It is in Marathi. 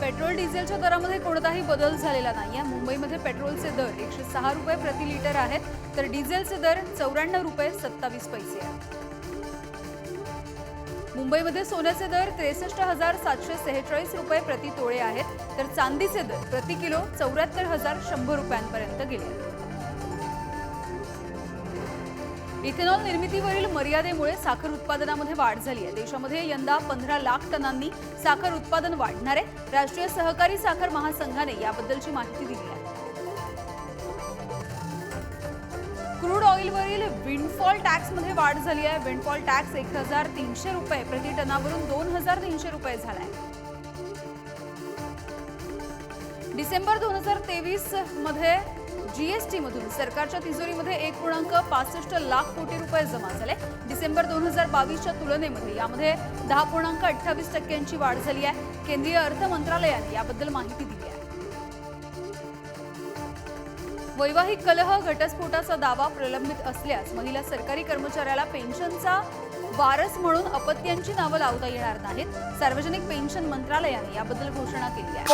पेट्रोल डिझेलच्या दरामध्ये कोणताही बदल झालेला नाही आहे। मुंबईमध्ये पेट्रोलचे दर 106 रुपये प्रति लिटर आहेत, तर डिझेलचे दर 94 रुपये 27 पैसे आहेत। मुंबईमध्ये सोन्याचे दर 63,746 रुपये प्रति तोळे आहेत, तर चांदीचे दर प्रति किलो 74,100 रुपयांपर्यंत गेले आहेत। इथेनॉल निर्मितीवरील मर्यादेमुळे साखर उत्पादनामध्ये वाढ झाली आहे। देशामध्ये यंदा 15 लाख टनांनी साखर उत्पादन वाढणार आहे। राष्ट्रीय सहकारी साखर महासंघाने याबद्दलची माहिती दिली आहे। क्रूड ऑइलवरील विंडफॉल टॅक्समध्ये वाढ झाली आहे। विंडफॉल टॅक्स 1,300 रुपये प्रति टनावरून 2,300 रुपये झाला आहे। डिसेंबर 2023 मध्ये जीएसटी मधून सरकारच्या तिजोरीमध्ये 1.65 लाख कोटी रुपये जमा झाले। डिसेंबर 2022च्या तुलनेमध्ये यामध्ये 10.28% वाढ झाली आहे। केंद्रीय अर्थ मंत्रालयाने याबद्दल माहिती दिली आहे। वैवाहिक कलह घटस्फोटाचा दावा प्रलंबित असल्यास महिला सरकारी कर्मचाऱ्याला पेन्शनचा वारस म्हणून अपत्यांची नावं लावता येणार नाहीत। सार्वजनिक पेन्शन मंत्रालयाने याबद्दल घोषणा केली आहे।